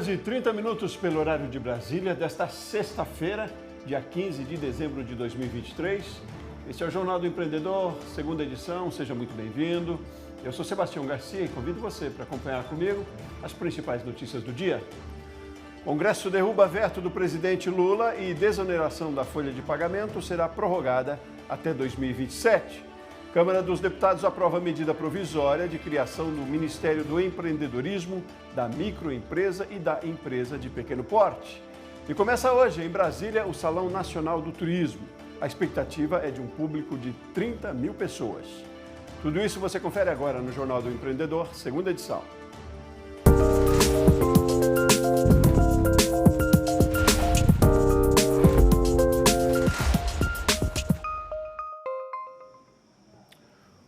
11h30 pelo horário de Brasília, desta sexta-feira, dia 15 de dezembro de 2023. Este é o Jornal do Empreendedor, segunda edição, seja muito bem-vindo. Eu sou Sebastião Garcia e convido você para acompanhar comigo as principais notícias do dia. Congresso derruba veto do presidente Lula e desoneração da folha de pagamento será prorrogada até 2027. Câmara dos Deputados aprova medida provisória de criação do Ministério do Empreendedorismo, da Microempresa e da Empresa de Pequeno Porte. E começa hoje, em Brasília, o Salão Nacional do Turismo. A expectativa é de um público de 30 mil pessoas. Tudo isso você confere agora no Jornal do Empreendedor, segunda edição.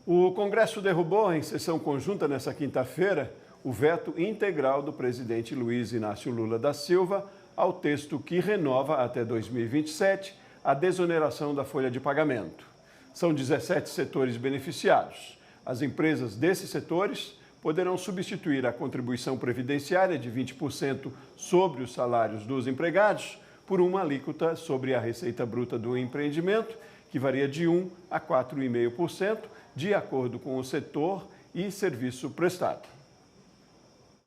O Congresso derrubou, em sessão conjunta nesta quinta-feira, o veto integral do presidente Luiz Inácio Lula da Silva ao texto que renova até 2027 a desoneração da folha de pagamento. São 17 setores beneficiados. As empresas desses setores poderão substituir a contribuição previdenciária de 20% sobre os salários dos empregados por uma alíquota sobre a receita bruta do empreendimento, que varia de 1% a 4,5%, de acordo com o setor e serviço prestado.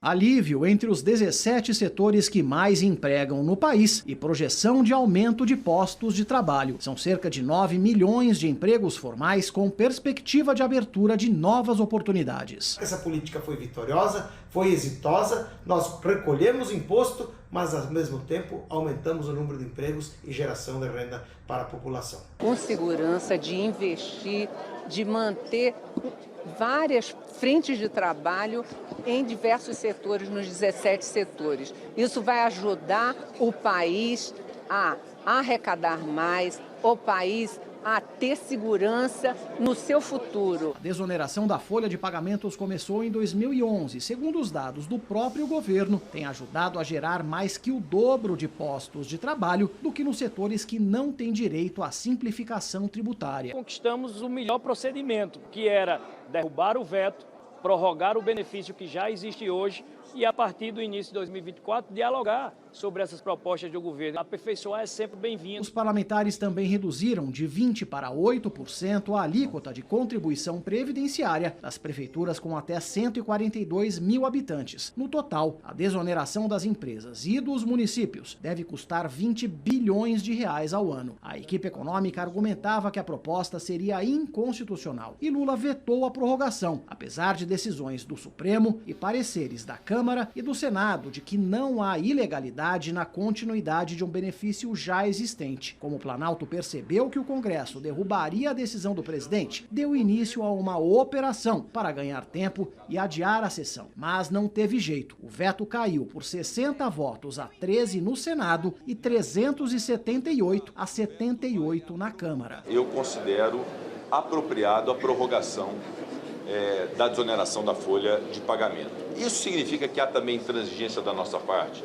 Alívio entre os 17 setores que mais empregam no país e projeção de aumento de postos de trabalho. São cerca de 9 milhões de empregos formais com perspectiva de abertura de novas oportunidades. Essa política foi vitoriosa, foi exitosa, nós recolhemos imposto, mas ao mesmo tempo aumentamos o número de empregos e geração de renda para a população. Com segurança de investir, de manter várias frentes de trabalho em diversos setores, nos 17 setores. Isso vai ajudar o país a arrecadar mais, o país a ter segurança no seu futuro. A desoneração da folha de pagamentos começou em 2011. Segundo os dados do próprio governo, tem ajudado a gerar mais que o dobro de postos de trabalho do que nos setores que não têm direito à simplificação tributária. Conquistamos o melhor procedimento, que era derrubar o veto, prorrogar o benefício que já existe hoje e, a partir do início de 2024, dialogar sobre essas propostas do governo. Aperfeiçoar é sempre bem-vindo. Os parlamentares também reduziram de 20% para 8% a alíquota de contribuição previdenciária das prefeituras com até 142 mil habitantes. No total, a desoneração das empresas e dos municípios deve custar 20 bilhões de reais ao ano. A equipe econômica argumentava que a proposta seria inconstitucional e Lula vetou a prorrogação, apesar de decisões do Supremo e pareceres da Câmara e do Senado de que não há ilegalidade na continuidade de um benefício já existente. Como o Planalto percebeu que o Congresso derrubaria a decisão do presidente, deu início a uma operação para ganhar tempo e adiar a sessão. Mas não teve jeito. O veto caiu por 60 votos a 13 no Senado e 378 a 78 na Câmara. Eu considero apropriado a prorrogação da desoneração da folha de pagamento. Isso significa que há também intransigência da nossa parte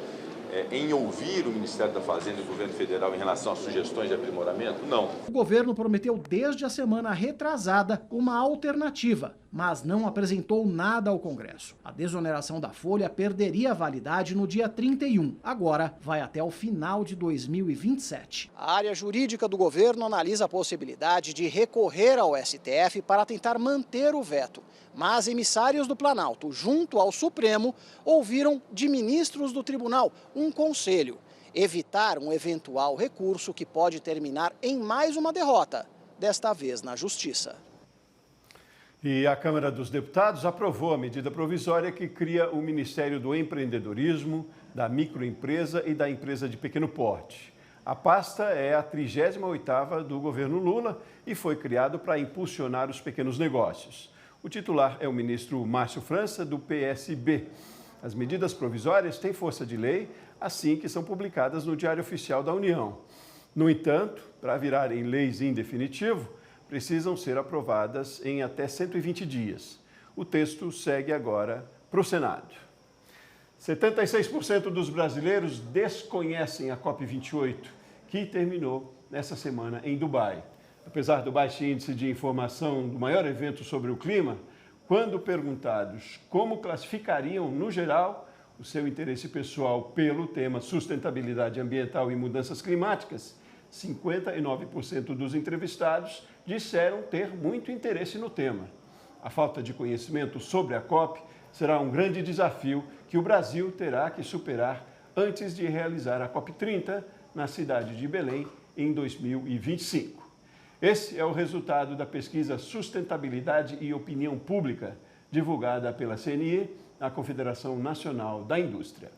em ouvir o Ministério da Fazenda e o Governo Federal em relação às sugestões de aprimoramento? Não. O governo prometeu desde a semana retrasada uma alternativa, mas não apresentou nada ao Congresso. A desoneração da folha perderia validade no dia 31. Agora vai até o final de 2027. A área jurídica do governo analisa a possibilidade de recorrer ao STF para tentar manter o veto. Mas emissários do Planalto, junto ao Supremo, ouviram de ministros do tribunal um conselho: evitar um eventual recurso que pode terminar em mais uma derrota, desta vez na Justiça. E a Câmara dos Deputados aprovou a medida provisória que cria o Ministério do Empreendedorismo, da Microempresa e da Empresa de Pequeno Porte. A pasta é a 38ª do governo Lula e foi criado para impulsionar os pequenos negócios. O titular é o ministro Márcio França, do PSB. As medidas provisórias têm força de lei assim que são publicadas no Diário Oficial da União. No entanto, para virarem leis em definitivo, precisam ser aprovadas em até 120 dias. O texto segue agora para o Senado. 76% dos brasileiros desconhecem a COP28, que terminou nessa semana em Dubai. Apesar do baixo índice de informação do maior evento sobre o clima, quando perguntados como classificariam, no geral, o seu interesse pessoal pelo tema sustentabilidade ambiental e mudanças climáticas, 59% dos entrevistados disseram ter muito interesse no tema. A falta de conhecimento sobre a COP será um grande desafio que o Brasil terá que superar antes de realizar a COP30 na cidade de Belém em 2025. Esse é o resultado da pesquisa Sustentabilidade e Opinião Pública, divulgada pela CNI, a Confederação Nacional da Indústria.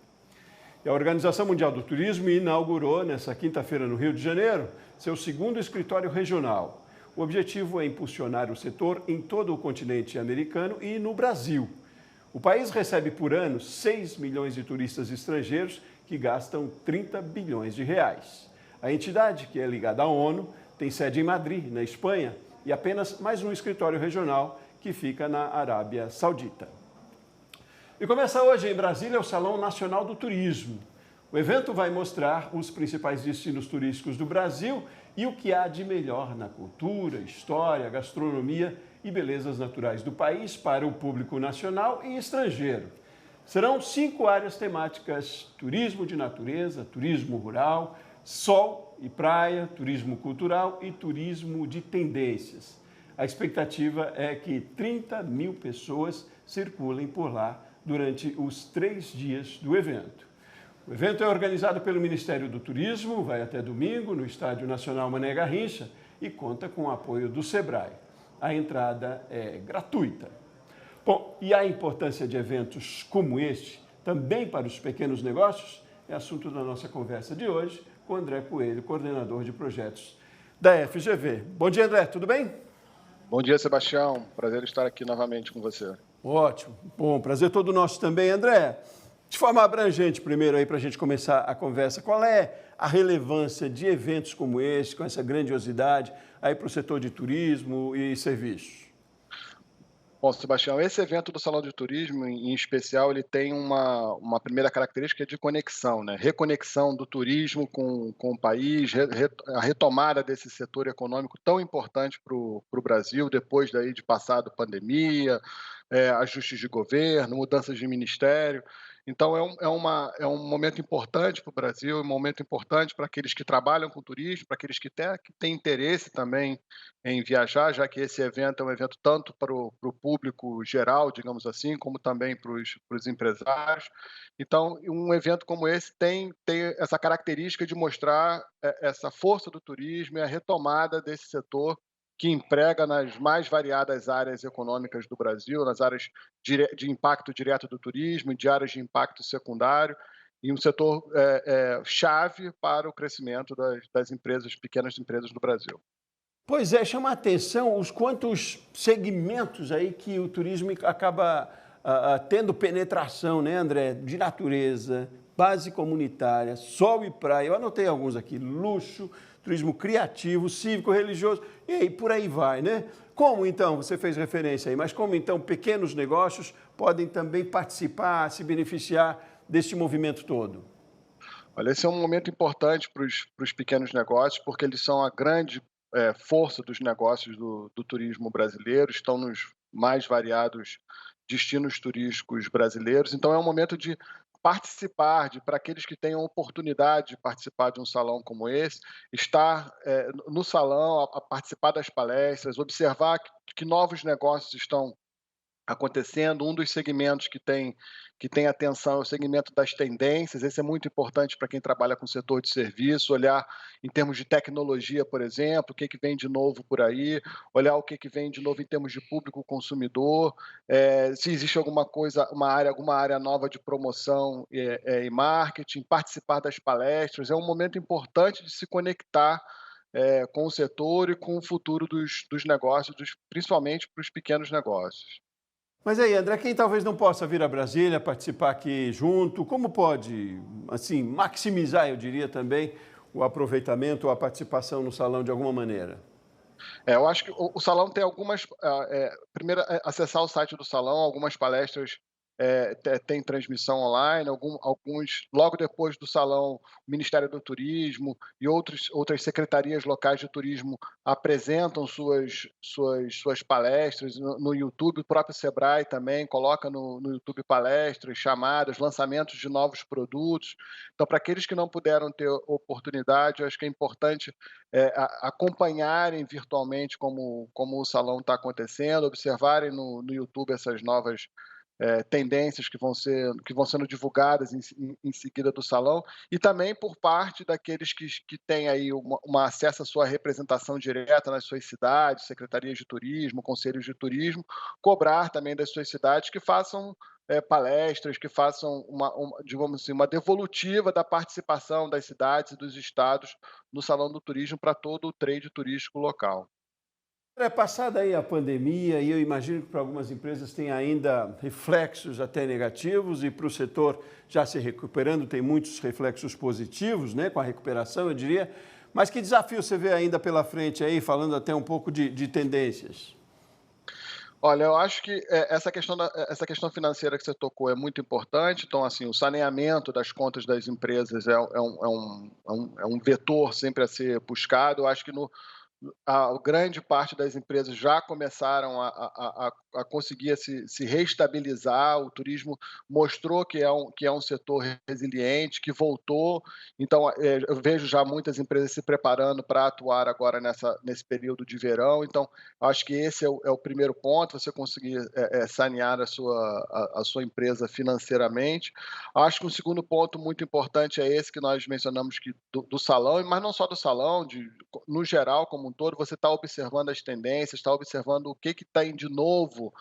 E a Organização Mundial do Turismo inaugurou, nesta quinta-feira no Rio de Janeiro, seu segundo escritório regional. O objetivo é impulsionar o setor em todo o continente americano e no Brasil. O país recebe por ano 6 milhões de turistas estrangeiros que gastam 30 bilhões de reais. A entidade, que é ligada à ONU, tem sede em Madrid, na Espanha, e apenas mais um escritório regional que fica na Arábia Saudita. E começa hoje em Brasília o Salão Nacional do Turismo. O evento vai mostrar os principais destinos turísticos do Brasil e o que há de melhor na cultura, história, gastronomia e belezas naturais do país para o público nacional e estrangeiro. Serão 5 áreas temáticas: turismo de natureza, turismo rural, sol e praia, turismo cultural e turismo de tendências. A expectativa é que 30 mil pessoas circulem por lá durante os 3 dias do evento. O evento é organizado pelo Ministério do Turismo, vai até domingo no Estádio Nacional Mané Garrincha e conta com o apoio do Sebrae. A entrada é gratuita. Bom, e a importância de eventos como este, também para os pequenos negócios, é assunto da nossa conversa de hoje com André Coelho, coordenador de projetos da FGV. Bom dia, André, tudo bem? Bom dia, Sebastião. Prazer estar aqui novamente com você. Ótimo. Bom, prazer todo nosso também. André, de forma abrangente primeiro aí para a gente começar a conversa, qual é a relevância de eventos como esse, com essa grandiosidade, aí para o setor de turismo e serviços? Bom, Sebastião, esse evento do Salão de Turismo, em especial, ele tem uma primeira característica de conexão, né? Reconexão do turismo com o país, a retomada desse setor econômico tão importante para o Brasil, depois daí de passado pandemia, ajustes de governo, mudanças de ministério. Então, é um momento importante para o Brasil, um momento importante para aqueles que trabalham com turismo, para aqueles que têm interesse também em viajar, já que esse evento é um evento tanto para o público geral, digamos assim, como também para os empresários. Então, um evento como esse tem essa característica de mostrar essa força do turismo e a retomada desse setor que emprega nas mais variadas áreas econômicas do Brasil, nas áreas de impacto direto do turismo e de áreas de impacto secundário, e um setor chave para o crescimento das empresas, pequenas empresas do Brasil. Pois é, chama a atenção os quantos segmentos aí que o turismo acaba tendo penetração, né, André? De natureza, base comunitária, sol e praia. Eu anotei alguns aqui: luxo, turismo criativo, cívico, religioso, e aí por aí vai, né? Como então, você fez referência aí, mas como então pequenos negócios podem também participar, se beneficiar desse movimento todo? Olha, esse é um momento importante para os pequenos negócios, porque eles são a grande força dos negócios do turismo brasileiro, estão nos mais variados destinos turísticos brasileiros. Então, é um momento de participar, para aqueles que tenham oportunidade de participar de um salão como esse, estar no salão, a participar das palestras, observar que novos negócios estão acontecendo. Um dos segmentos que tem atenção é o segmento das tendências. Esse é muito importante para quem trabalha com o setor de serviço, olhar em termos de tecnologia, por exemplo, o que vem de novo por aí, olhar o que vem de novo em termos de público consumidor, se existe alguma área nova de promoção e marketing, participar das palestras. É um momento importante de se conectar com o setor e com o futuro dos negócios, principalmente para os pequenos negócios. Mas aí, André, quem talvez não possa vir a Brasília participar aqui junto, como pode, assim, maximizar, eu diria também, o aproveitamento ou a participação no salão de alguma maneira? Eu acho que o salão tem algumas... primeiro, acessar o site do salão, algumas palestras tem transmissão online, alguns logo depois do salão, o Ministério do Turismo e outras secretarias locais de turismo apresentam suas palestras no YouTube, o próprio Sebrae também coloca no YouTube palestras, chamadas, lançamentos de novos produtos. Então, para aqueles que não puderam ter oportunidade, eu acho que é importante acompanharem virtualmente como o salão está acontecendo, observarem no YouTube essas novas tendências que vão sendo divulgadas em seguida do salão, e também por parte daqueles que têm aí uma acesso à sua representação direta nas suas cidades, secretarias de turismo, conselhos de turismo, cobrar também das suas cidades que façam palestras, que façam digamos assim, uma devolutiva da participação das cidades e dos estados no Salão do Turismo para todo o trade turístico local. Passada aí a pandemia, e eu imagino que para algumas empresas tem ainda reflexos até negativos, e para o setor já se recuperando tem muitos reflexos positivos, né, com a recuperação, eu diria. Mas que desafio você vê ainda pela frente aí, falando até um pouco de tendências? Olha, eu acho que essa questão financeira que você tocou é muito importante. Então, assim, o saneamento das contas das empresas é um vetor sempre a ser buscado. Eu acho que a grande parte das empresas já começaram a conseguir se reestabilizar. O turismo mostrou que é um setor resiliente, que voltou. Então, eu vejo já muitas empresas se preparando para atuar agora nesse período de verão. Então, acho que esse é o primeiro ponto, você conseguir sanear a sua empresa financeiramente. Acho que um segundo ponto muito importante é esse que nós mencionamos do salão, mas não só do salão, no geral, como um todo, você está observando as tendências, está observando o que tem de novo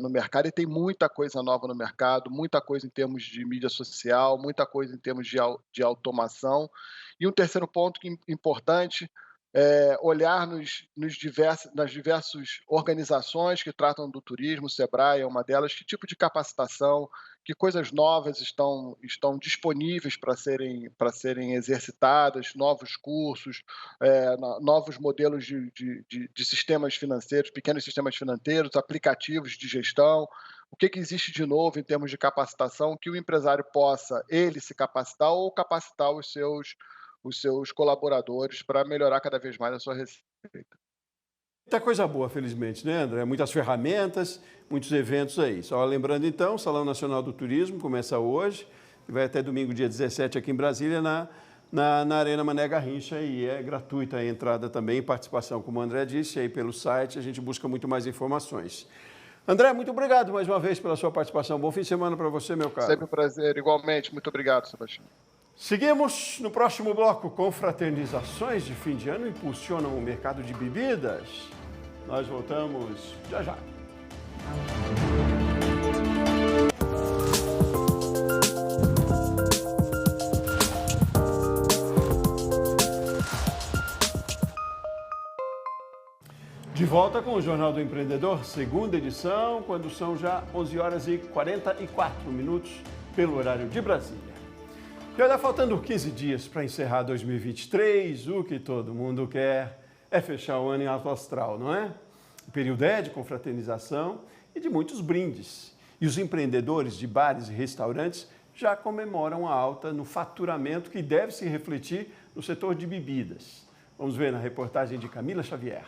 no mercado, e tem muita coisa nova no mercado, muita coisa em termos de mídia social, muita coisa em termos de automação. E um terceiro ponto importante olhar nas diversas organizações que tratam do turismo, o Sebrae é uma delas, que tipo de capacitação, que coisas novas estão disponíveis para serem exercitadas, novos cursos, novos modelos de sistemas financeiros, pequenos sistemas financeiros, aplicativos de gestão. O que existe de novo em termos de capacitação que o empresário possa, ele se capacitar ou capacitar os seus colaboradores para melhorar cada vez mais a sua receita. Muita coisa boa, felizmente, né, André? Muitas ferramentas, muitos eventos aí. Só lembrando, então, o Salão Nacional do Turismo começa hoje e vai até domingo, dia 17, aqui em Brasília, na Arena Mané Garrincha, e é gratuita a entrada também, participação, como o André disse, aí pelo site a gente busca muito mais informações. André, muito obrigado mais uma vez pela sua participação. Bom fim de semana para você, meu caro. Sempre um prazer, igualmente. Muito obrigado, Sebastião. Seguimos no próximo bloco. Confraternizações de fim de ano impulsionam o mercado de bebidas. Nós voltamos já já. De volta com o Jornal do Empreendedor, segunda edição, quando são já 11h44 pelo horário de Brasília. E olha, faltando 15 dias para encerrar 2023, o que todo mundo quer é fechar o ano em alto astral, não é? O período é de confraternização e de muitos brindes. E os empreendedores de bares e restaurantes já comemoram a alta no faturamento que deve se refletir no setor de bebidas. Vamos ver na reportagem de Camila Xavier.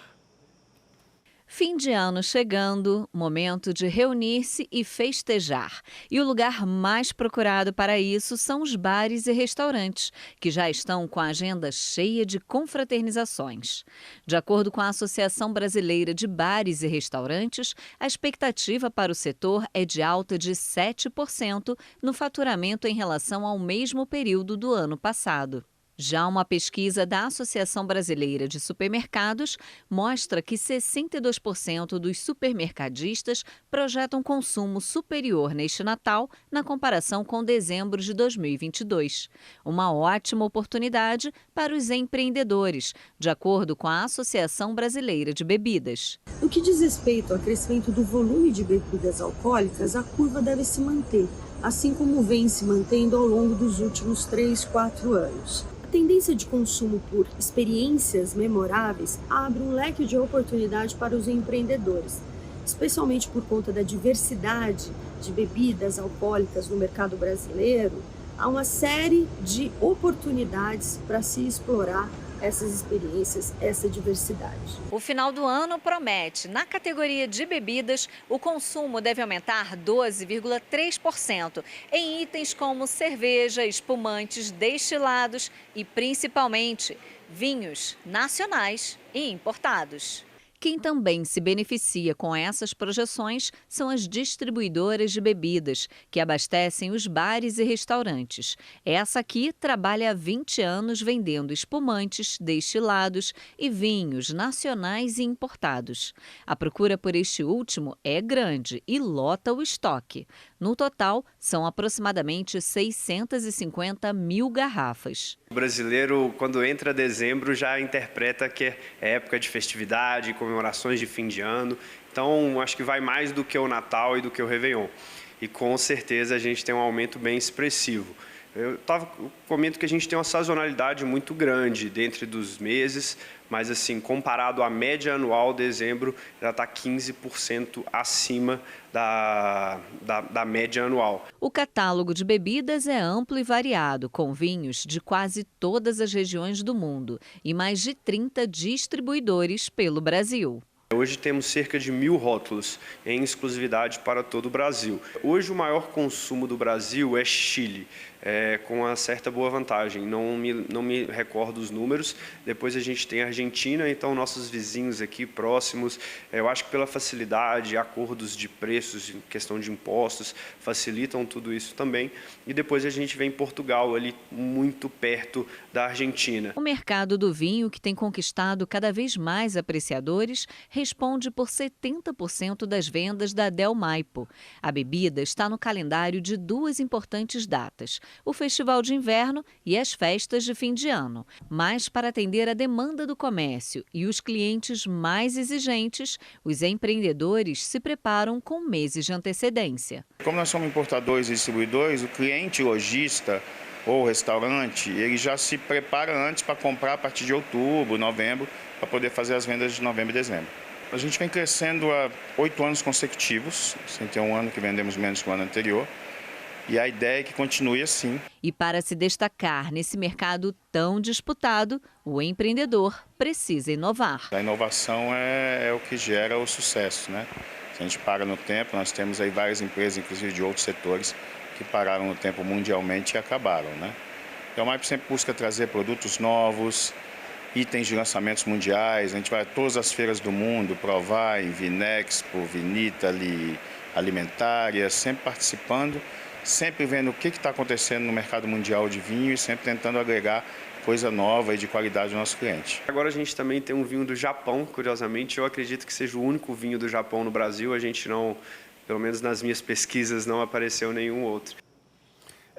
Fim de ano chegando, momento de reunir-se e festejar. E o lugar mais procurado para isso são os bares e restaurantes, que já estão com a agenda cheia de confraternizações. De acordo com a Associação Brasileira de Bares e Restaurantes, a expectativa para o setor é de alta de 7% no faturamento em relação ao mesmo período do ano passado. Já uma pesquisa da Associação Brasileira de Supermercados mostra que 62% dos supermercadistas projetam consumo superior neste Natal na comparação com dezembro de 2022. Uma ótima oportunidade para os empreendedores, de acordo com a Associação Brasileira de Bebidas. No que diz respeito ao crescimento do volume de bebidas alcoólicas, a curva deve se manter, assim como vem se mantendo ao longo dos últimos 3-4 anos. A tendência de consumo por experiências memoráveis abre um leque de oportunidade para os empreendedores. especialmente por conta da diversidade de bebidas alcoólicas no mercado brasileiro, há uma série de oportunidades para se explorar essas experiências, essa diversidade. O final do ano promete. Na categoria de bebidas, o consumo deve aumentar 12,3% em itens como cerveja, espumantes, destilados e, principalmente, vinhos nacionais e importados. Quem também se beneficia com essas projeções são as distribuidoras de bebidas, que abastecem os bares e restaurantes. Essa aqui trabalha há 20 anos vendendo espumantes, destilados e vinhos nacionais e importados. A procura por este último é grande e lota o estoque. No total, são aproximadamente 650 mil garrafas. O brasileiro, quando entra dezembro, já interpreta que é época de festividade, comemorações de fim de ano. Então, acho que vai mais do que o Natal e do que o Réveillon. E com certeza a gente tem um aumento bem expressivo. Eu comento que a gente tem uma sazonalidade muito grande dentro dos meses, mas assim, comparado à média anual, dezembro já está 15% acima da média anual. O catálogo de bebidas é amplo e variado, com vinhos de quase todas as regiões do mundo e mais de 30 distribuidores pelo Brasil. Hoje temos cerca de 1.000 rótulos em exclusividade para todo o Brasil. Hoje o maior consumo do Brasil é Chile, com uma certa boa vantagem. Não me recordo os números. Depois a gente tem a Argentina, então nossos vizinhos aqui próximos. Eu acho que pela facilidade, acordos de preços, questão de impostos, facilitam tudo isso também. E depois a gente vem Portugal, ali muito perto da Argentina. O mercado do vinho, que tem conquistado cada vez mais apreciadores, responde por 70% das vendas da Del Maipo. A bebida está no calendário de duas importantes datas: o Festival de Inverno e as festas de fim de ano. Mas, para atender a demanda do comércio e os clientes mais exigentes, os empreendedores se preparam com meses de antecedência. Como nós somos importadores e distribuidores, o cliente lojista ou restaurante, ele já se prepara antes para comprar a partir de outubro, novembro, para poder fazer as vendas de novembro e dezembro. A gente vem crescendo há 8 anos consecutivos, sem ter um ano que vendemos menos que o ano anterior. E a ideia é que continue assim. E para se destacar nesse mercado tão disputado, o empreendedor precisa inovar. A inovação é o que gera o sucesso, né? Se a gente para no tempo, nós temos aí várias empresas, inclusive de outros setores, que pararam no tempo mundialmente e acabaram, né? Então a Maipo sempre busca trazer produtos novos, itens de lançamentos mundiais. A gente vai a todas as feiras do mundo, Provai, Vinexpo, Vinitaly, Alimentária, sempre participando, sempre vendo o que está acontecendo no mercado mundial de vinho e sempre tentando agregar coisa nova e de qualidade ao nosso cliente. Agora a gente também tem um vinho do Japão, curiosamente. Eu acredito que seja o único vinho do Japão no Brasil. A gente não, pelo menos nas minhas pesquisas, não apareceu nenhum outro.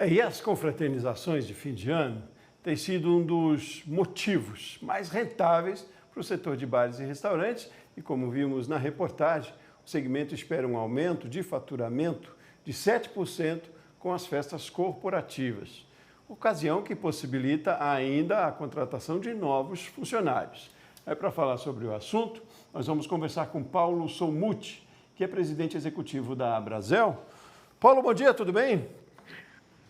E as confraternizações de fim de ano têm sido um dos motivos mais rentáveis para o setor de bares e restaurantes. E como vimos na reportagem, o segmento espera um aumento de faturamento de 7% com as festas corporativas, ocasião que possibilita ainda a contratação de novos funcionários. Para falar sobre o assunto, nós vamos conversar com Paulo Solmuth, que é presidente executivo da Abrazel. Paulo, bom dia, tudo bem?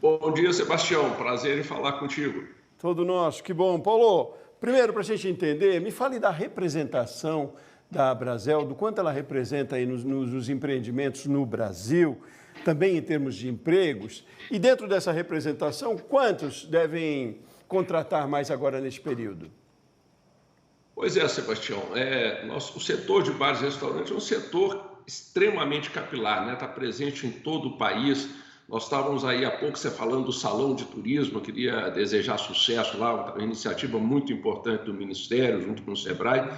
Bom dia, Sebastião. Prazer em falar contigo. Todo nosso, que bom. Paulo, primeiro, para a gente entender, me fale da representação da Abrazel, do quanto ela representa aí nos empreendimentos no Brasil, também em termos de empregos. E dentro dessa representação, quantos devem contratar mais agora neste período? Pois é, Sebastião. O setor de bares e restaurantes é um setor extremamente capilar, né? Está presente em todo o país. Nós estávamos aí há pouco você falando do Salão de Turismo. Eu queria desejar sucesso lá, uma iniciativa muito importante do Ministério, junto com o Sebrae.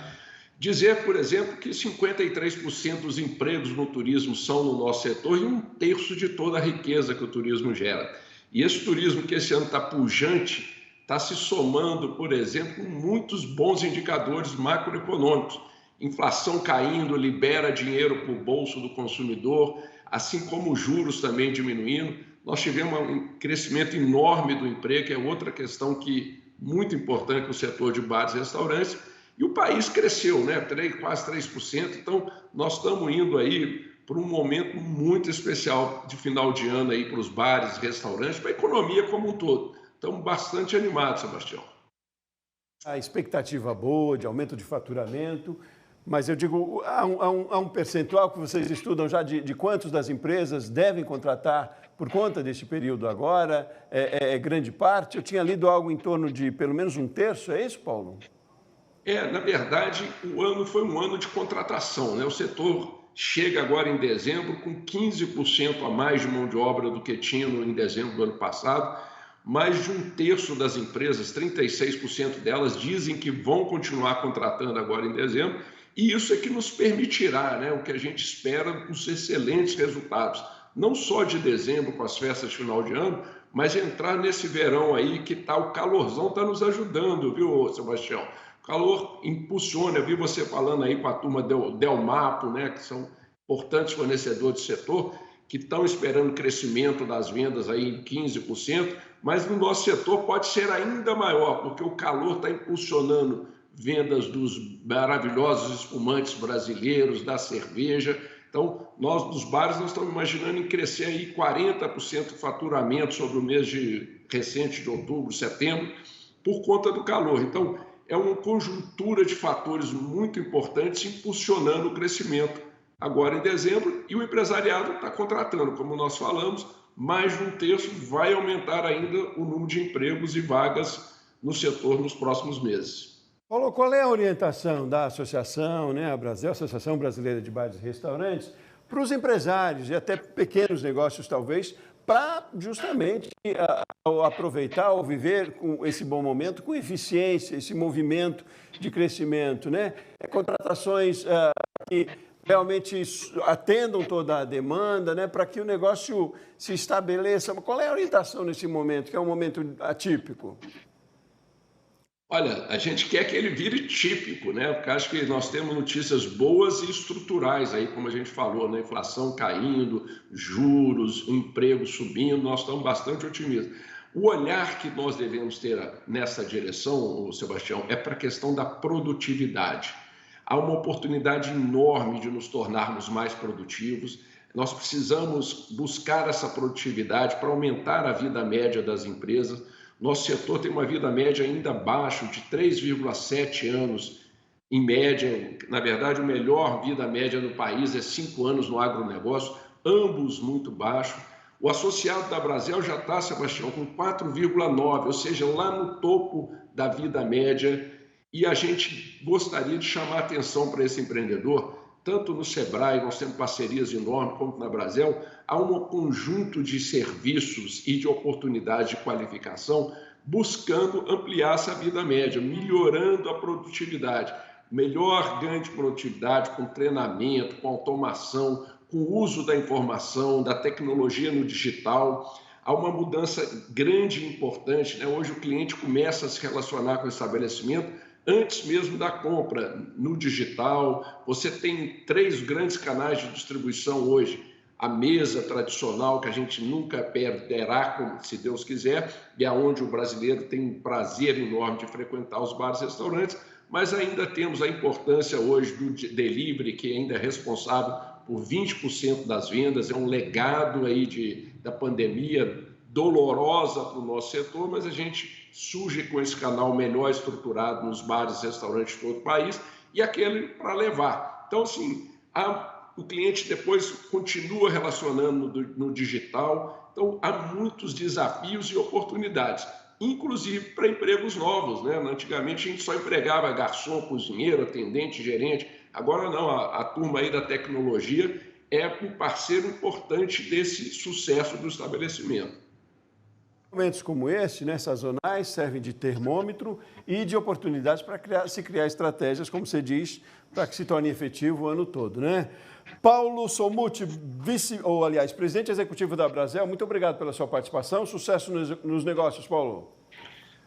Dizer, por exemplo, que 53% dos empregos no turismo são no nosso setor e 1/3 de toda a riqueza que o turismo gera. E esse turismo que esse ano está pujante, está se somando, por exemplo, com muitos bons indicadores macroeconômicos. Inflação caindo, libera dinheiro para o bolso do consumidor, assim como os juros também diminuindo. Nós tivemos um crescimento enorme do emprego, que é outra questão muito importante no setor de bares e restaurantes. E o país cresceu, né? Quase 3%. Então, nós estamos indo aí para um momento muito especial de final de ano aí para os bares, restaurantes, para a economia como um todo. Estamos bastante animados, Sebastião. A expectativa boa de aumento de faturamento, mas eu digo, há um percentual que vocês estudam já de quantos das empresas devem contratar por conta deste período agora? É grande parte? Eu tinha lido algo em torno de pelo menos um terço, é isso, Paulo? Na verdade, o ano foi um ano de contratação, né? O setor chega agora em dezembro com 15% a mais de mão de obra do que tinha em dezembro do ano passado. Mais de um terço das empresas, 36% delas, dizem que vão continuar contratando agora em dezembro, e isso é que nos permitirá, né, o que a gente espera, os excelentes resultados, não só de dezembro com as festas de final de ano, mas entrar nesse verão aí que o calorzão está nos ajudando, viu, Sebastião? O calor impulsiona, eu vi você falando aí com a turma Delmapo, né, que são importantes fornecedores do setor, que estão esperando crescimento das vendas aí em 15%, mas no nosso setor pode ser ainda maior, porque o calor está impulsionando vendas dos maravilhosos espumantes brasileiros, da cerveja. Então, nós dos bares, nós estamos imaginando em crescer aí 40% o faturamento sobre o mês recente de outubro, setembro, por conta do calor. Então, é uma conjuntura de fatores muito importantes impulsionando o crescimento agora em dezembro, e o empresariado está contratando, como nós falamos, mais de um terço, vai aumentar ainda o número de empregos e vagas no setor nos próximos meses. Paulo, qual é a orientação da associação, né, a Associação Brasileira de Bares e Restaurantes, para os empresários e até pequenos negócios, talvez, para justamente aproveitar ou viver com esse bom momento com eficiência, esse movimento de crescimento, né? Contratações que realmente atendam toda a demanda, né, para que o negócio se estabeleça. Qual é a orientação nesse momento, que é um momento atípico? Olha, a gente quer que ele vire típico, né? Porque acho que nós temos notícias boas e estruturais aí, como a gente falou, né? Inflação caindo, juros, emprego subindo, nós estamos bastante otimistas. O olhar que nós devemos ter nessa direção, Sebastião, é para a questão da produtividade. Há uma oportunidade enorme de nos tornarmos mais produtivos. Nós precisamos buscar essa produtividade para aumentar a vida média das empresas. Nosso setor tem uma vida média ainda abaixo de 3,7 anos em média. Na verdade, a melhor vida média do país é 5 anos no agronegócio, ambos muito baixos. O associado da Brasel já está, Sebastião, com 4,9, ou seja, lá no topo da vida média. E a gente gostaria de chamar a atenção para esse empreendedor, tanto no Sebrae, nós temos parcerias enormes, como na Brasel, há um conjunto de serviços e de oportunidades de qualificação buscando ampliar essa vida média, melhorando a produtividade, melhor ganho de produtividade com treinamento, com automação, com o uso da informação, da tecnologia no digital. Há uma mudança grande e importante, né? Hoje o cliente começa a se relacionar com o estabelecimento antes mesmo da compra, no digital. Você tem 3 grandes canais de distribuição hoje. A mesa tradicional, que a gente nunca perderá, se Deus quiser, e é onde o brasileiro tem um prazer enorme de frequentar os bares e restaurantes, mas ainda temos a importância hoje do delivery, que ainda é responsável por 20% das vendas, é um legado aí da pandemia dolorosa para o nosso setor, mas a gente surge com esse canal melhor estruturado nos bares e restaurantes de todo o país e aquele para levar. Então, assim, o cliente depois continua relacionando no digital. Então, há muitos desafios e oportunidades, inclusive para empregos novos, né? Antigamente a gente só empregava garçom, cozinheiro, atendente, gerente. Agora não, a turma aí da tecnologia é um parceiro importante desse sucesso do estabelecimento. Momentos como esse, né, sazonais, servem de termômetro e de oportunidades para se criar estratégias, como você diz, para que se torne efetivo o ano todo, né? Paulo Solmuti, presidente executivo da Brasel, muito obrigado pela sua participação. Sucesso nos negócios, Paulo.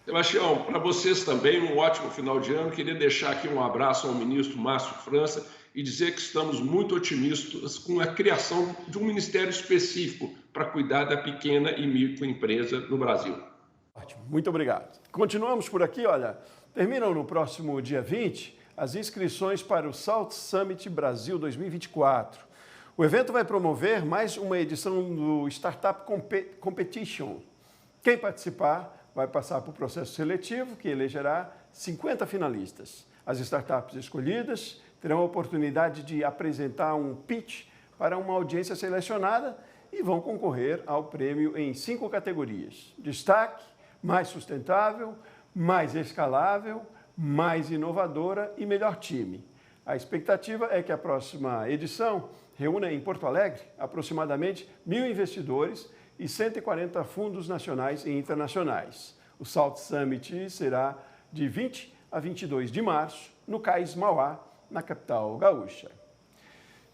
Sebastião, para vocês também, um ótimo final de ano. Queria deixar aqui um abraço ao ministro Márcio França e dizer que estamos muito otimistas com a criação de um ministério específico para cuidar da pequena e microempresa no Brasil. Ótimo, muito obrigado. Continuamos por aqui, olha, terminam no próximo dia 20 as inscrições para o South Summit Brasil 2024. O evento vai promover mais uma edição do Startup Competition. Quem participar vai passar por processo seletivo que elegerá 50 finalistas. As startups escolhidas terão a oportunidade de apresentar um pitch para uma audiência selecionada e vão concorrer ao prêmio em 5 categorias: destaque, mais sustentável, mais escalável, mais inovadora e melhor time. A expectativa é que a próxima edição reúna em Porto Alegre aproximadamente 1.000 investidores e 140 fundos nacionais e internacionais. O South Summit será de 20 a 22 de março, no Cais Mauá, na capital gaúcha.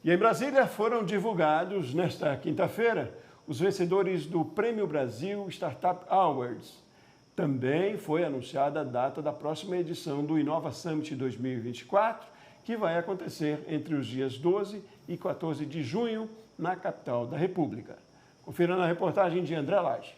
E em Brasília foram divulgados nesta quinta-feira os vencedores do Prêmio Brasil Startup Awards. Também foi anunciada a data da próxima edição do Inova Summit 2024, que vai acontecer entre os dias 12 e 14 de junho, na capital da República. Confira na reportagem de André Lage.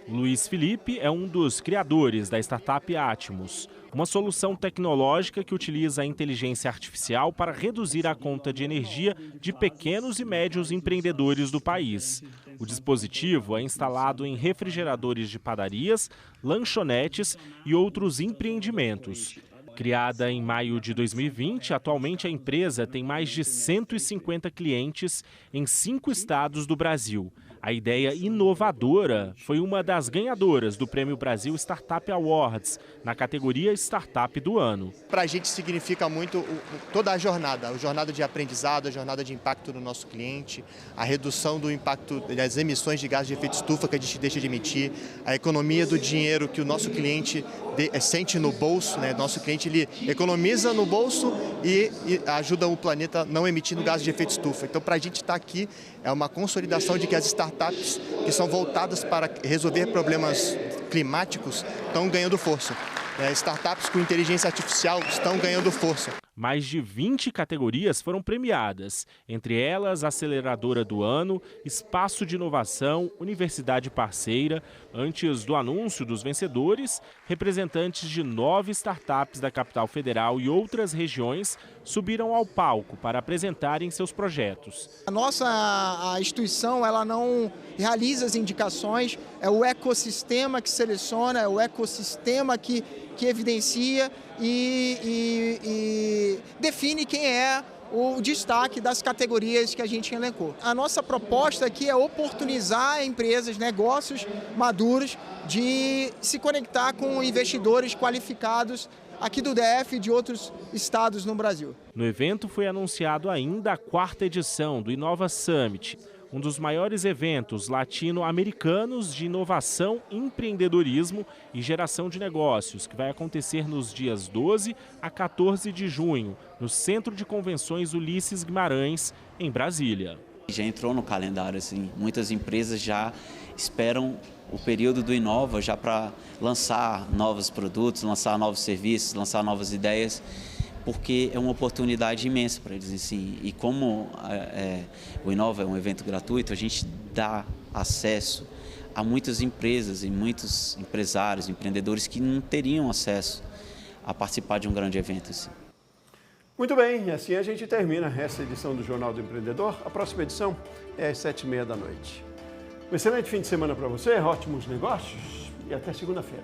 Luiz Felipe é um dos criadores da startup Atmos, uma solução tecnológica que utiliza a inteligência artificial para reduzir a conta de energia de pequenos e médios empreendedores do país. O dispositivo é instalado em refrigeradores de padarias, lanchonetes e outros empreendimentos. Criada em maio de 2020, atualmente a empresa tem mais de 150 clientes em 5 estados do Brasil. A ideia inovadora foi uma das ganhadoras do Prêmio Brasil Startup Awards, na categoria Startup do Ano. Para a gente significa muito toda a jornada de aprendizado, a jornada de impacto no nosso cliente, a redução do impacto das emissões de gases de efeito estufa que a gente deixa de emitir, a economia do dinheiro que o nosso cliente sente no bolso, né? Nosso cliente ele economiza no bolso e ajuda o planeta não emitindo gases de efeito estufa. Então, para a gente estar aqui, é uma consolidação de que as startups que são voltadas para resolver problemas climáticos estão ganhando força. Startups com inteligência artificial estão ganhando força. Mais de 20 categorias foram premiadas, entre elas Aceleradora do Ano, Espaço de Inovação, Universidade Parceira. Antes do anúncio dos vencedores, representantes de 9 startups da capital federal e outras regiões subiram ao palco para apresentarem seus projetos. A nossa instituição ela não realiza as indicações, é o ecossistema que seleciona, é o ecossistema que evidencia e define quem é o destaque das categorias que a gente elencou. A nossa proposta aqui é oportunizar empresas, negócios maduros de se conectar com investidores qualificados aqui do DF e de outros estados no Brasil. No evento foi anunciado ainda a 4ª edição do Inova Summit, um dos maiores eventos latino-americanos de inovação, empreendedorismo e geração de negócios, que vai acontecer nos dias 12 a 14 de junho, no Centro de Convenções Ulisses Guimarães, em Brasília. Já entrou no calendário, assim, muitas empresas já esperam o período do Inova já para lançar novos produtos, lançar novos serviços, lançar novas ideias, porque é uma oportunidade imensa para eles. Assim. E como o Inova é um evento gratuito, a gente dá acesso a muitas empresas e muitos empresários, empreendedores que não teriam acesso a participar de um grande evento. Assim. Muito bem, assim a gente termina essa edição do Jornal do Empreendedor. A próxima edição é às 7h30 da noite. Um excelente fim de semana para você, ótimos negócios e até segunda-feira.